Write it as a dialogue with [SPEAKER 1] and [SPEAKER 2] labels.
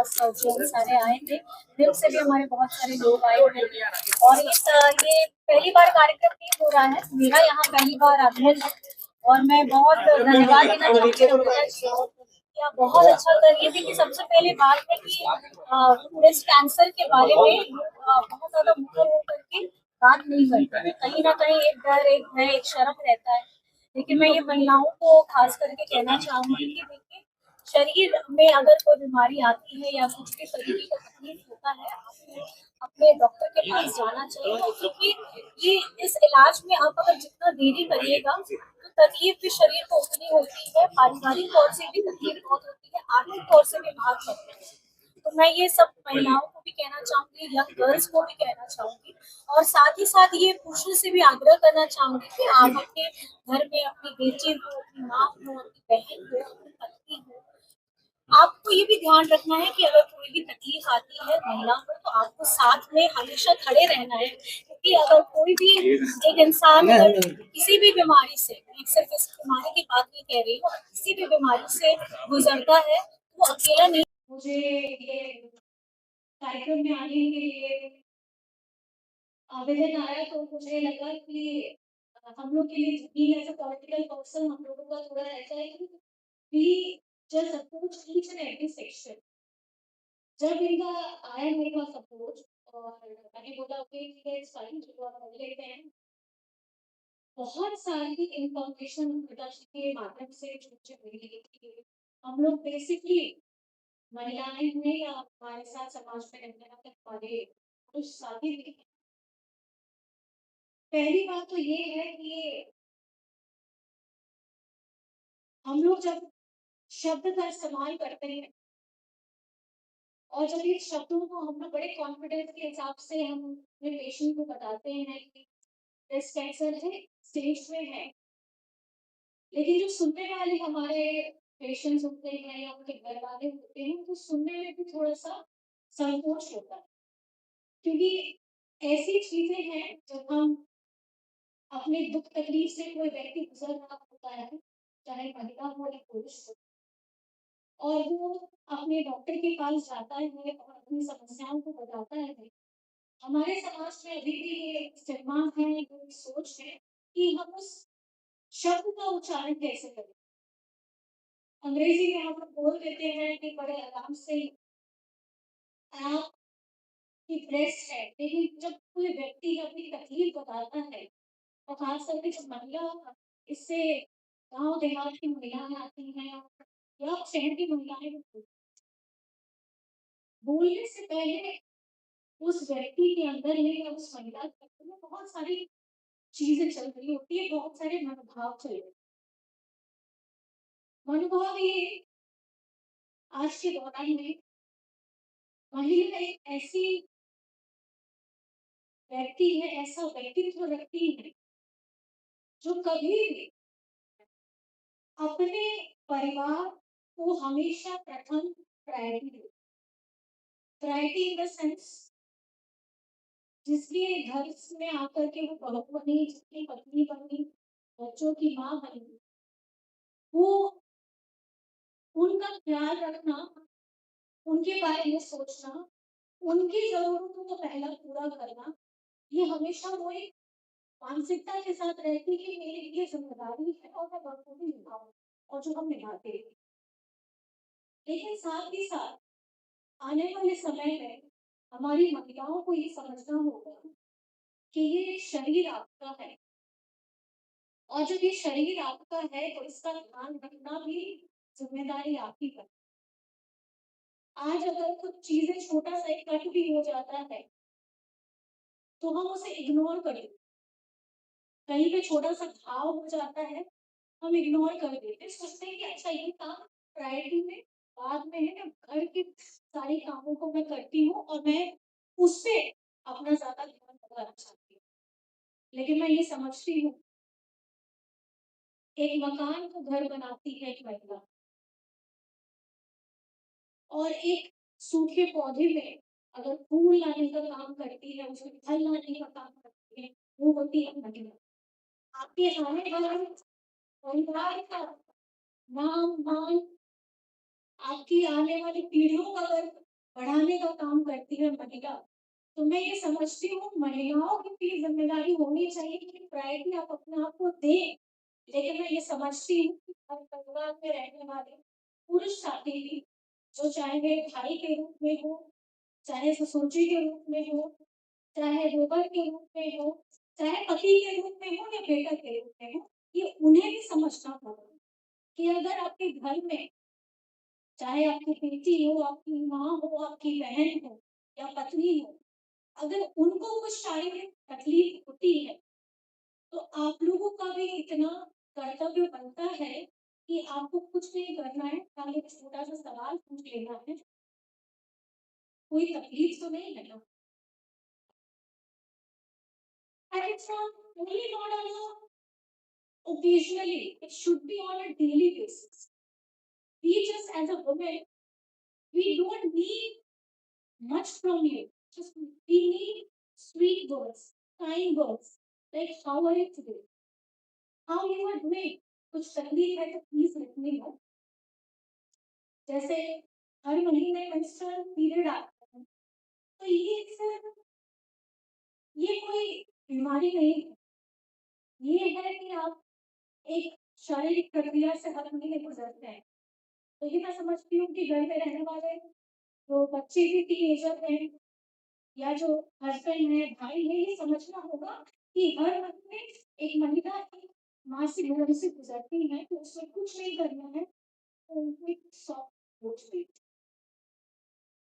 [SPEAKER 1] Surgeon सारे आए थे। दिल से भी हमारे बहुत सारे लोग आए थे और ये पहली बार कार्यक्रम नहीं हो रहा है, मेरा यहाँ पहली बार अध्ययन है और मैं बहुत धन्यवाद देना चाहती हूँ रवीना जी को। या बहुत अच्छा कर रही थी कि सबसे पहले बात है कि ब्रेस्ट कैंसर के बारे में बहुत ज्यादा मुखर होकर के बात नहीं करते हैं। कहीं ना कहीं एक डर, एक भय, एक शर्म रहता है। लेकिन मैं ये महिलाओं को खास करके कहना चाहूंगी कि देखिए, शरीर में अगर कोई बीमारी आती है या कुछ भी तरीके का तकलीफ होता है, आपको अपने डॉक्टर के पास जाना चाहिए, क्योंकि ये इस इलाज में आप अगर जितना देरी करिएगा तो तकलीफ भी शरीर को उतनी होती है, पारिवारिक तौर से भी तकलीफ बहुत होती है, आर्थिक तौर से भी भार पड़ते हैं। तो मैं ये सब महिलाओं को भी कहना चाहूंगी, यंग गर्ल्स को भी कहना चाहूंगी और साथ ही साथ ये पुरुषों से भी आग्रह करना चाहूंगी कि आप अपने घर में अपनी बेटी हो, अपनी माँ हो, अपनी बहन हो, अपनी पत्नी हो, आपको ये भी ध्यान रखना है कि अगर कोई भी तकलीफ आती है महिला को तो आपको साथ में हमेशा खड़े रहना है, क्योंकि अगर कोई भी एक इंसान अगर किसी भी बीमारी से, मैं सिर्फ इस बीमारी की बात नहीं कह रही हूँ, किसी भी बीमारी से गुजरता है तो वो अकेला नहीं। मुझे ये कार्यक्रम में आने के लिए आवेदन आया तो मुझे लगा कि हम लोग के लिए being as a political person हम लोगों का थोड़ा ऐसा है कि we just approach each and every section. जब इनका आया मेरे पास अप्रोच और मैंने बोला ओके ठीक है, इट्स फाइन, जो आप कर लेते हैं। बहुत सारी इंफॉर्मेशन पिताजी के माध्यम से जो मुझे मिली कि हम लोग बेसिकली महिलाएं हैं या हमारे साथ समाज में रहने वाले कुछ साथी भी हैं। पहली बात तो ये है कि हम लोग जब शब्द का इस्तेमाल करते हैं और जब ये शब्दों को हम लोग बड़े कॉन्फिडेंस के हिसाब से हम अपने पेशेंट को बताते हैं कि ब्रेस्ट कैंसर है, स्टेज में है, लेकिन जो सुनने वाले हमारे पेशेंट्स होते हैं या उनके घर वाले होते हैं उनको सुनने में भी थोड़ा सा संकोच होता है, क्योंकि ऐसी चीजें हैं जब हम अपने दुख तकलीफ से कोई व्यक्ति गुजर रहा होता है, चाहे महिला हो या पुरुष हो, और वो अपने डॉक्टर के पास जाता है और अपनी समस्याओं को बताता है। हमारे समाज में अभी भी ये स्टिग्मा है, ये सोच है कि हम उस शब्द का उच्चारण कैसे करें। अंग्रेजी में हम लोग बोल देते हैं कि बड़े आराम से आप की ब्रेस्ट है, लेकिन जब कोई व्यक्ति अपनी तकलीफ बताता है और खास करके जब महिला इससे गांव देहात की महिलाएं आती हैं या शहर की महिलाएं भी बोलने से पहले उस व्यक्ति के अंदर है या उस महिला के अंदर में बहुत सारी चीजें चल रही होती है, बहुत सारे मनोभाव चल रहे हैं। मनोभाव ये आज के दौरान में महिला एक ऐसी व्यक्ति है, ऐसा व्यक्तित्व रखती है जो कभी भी अपने परिवार को हमेशा प्रथम priority they. Priority in the sense जिसके घर में आकर के वो बहू बनी, जिसकी पत्नी बनी, बच्चों की माँ बनी, वो उनका ख्याल रखना, उनके बारे में सोचना, उनकी जरूरतों को पहला पूरा करना, ये हमेशा वो एक मानसिकता के साथ रहती कि मेरी ये जिम्मेदारी है और मैं बखूबी निभाऊं, और जो हम निभाते हैं। लेकिन साथ ही साथ आने वाले समय में हमारी महिलाओं को ये समझना होगा कि ये शरीर आपका है और जब ये शरीर आपका है तो इसका ध्यान रखना भी जिम्मेदारी आपकी है। आज अगर कुछ चीजें छोटा सा एक कट भी हो जाता है तो हम उसे इग्नोर कर देते, कहीं पे छोटा सा घाव हो जाता है हम इग्नोर कर देते, सोचते हैं कि अच्छा ये काम प्रायोरिटी में बाद में है, घर के सारे कामों को मैं करती हूँ और मैं उस पे अपना ज्यादा ध्यान लगाना चाहती हूँ। लेकिन मैं ये समझती हूँ एक मकान को घर बनाती है एक महिला, और एक सूखे पौधे में अगर फूल लाने का काम करती है, उसमें फल लाने का काम करती है, वो होती है महिला। आपके आने वाले परिवार का नाम मान, आपकी आने वाली पीढ़ियों का अगर करती है महिला, तो मैं ये समझती हूँ महिलाओं की भी ज़िम्मेदारी होनी चाहिए कि प्रायोरिटी आप अपने आप को दें। लेकिन मैं ये समझती हूँ कि हर परिवार में रहने वाले पुरुष साथी भी, जो चाहे भाई के रूप में हो, चाहे ससुर जी के रूप में हो, चाहे देवर के रूप में हो, चाहे पति के रूप में हो या बेटा के रूप में हो, ये उन्हें भी समझना होगा कि अगर आपके घर में चाहे आपकी बेटी हो, आपकी माँ हो, आपकी बहन हो या पत्नी हो, अगर उनको कुछ शारीरिक तकलीफ होती है, तो आप लोगों का भी इतना कर्तव्य बनता है कि आपको कुछ नहीं करना है, खाली एक छोटा-सा सवाल पूछ लेना है, कोई तकलीफ तो नहीं है ना? And it's not on a occasionally, it should be on a daily basis. We just as a woman, we don't need much from you. Just we need sweet words, kind words, like how are you today? How you are doing? कुछ तकलीफ है तो please let me know. जैसे हर महीने menstrual period आता है, तो ये कोई बीमारी नहीं है। ये है कि आप एक शारीरिक प्रक्रिया से हर महीने गुजरते हैं। तो ये मैं समझती हूँ कि घर में रहने वाले जो बच्चे भी टीनेजर हैं या जो हस्बैंड है, भाई है, ये समझना होगा कि हर महीने एक महिला की मासिक धर्म से गुजरती है, तो उसमें कुछ नहीं करना है, तो उनको एक सॉफ्ट बोझ दे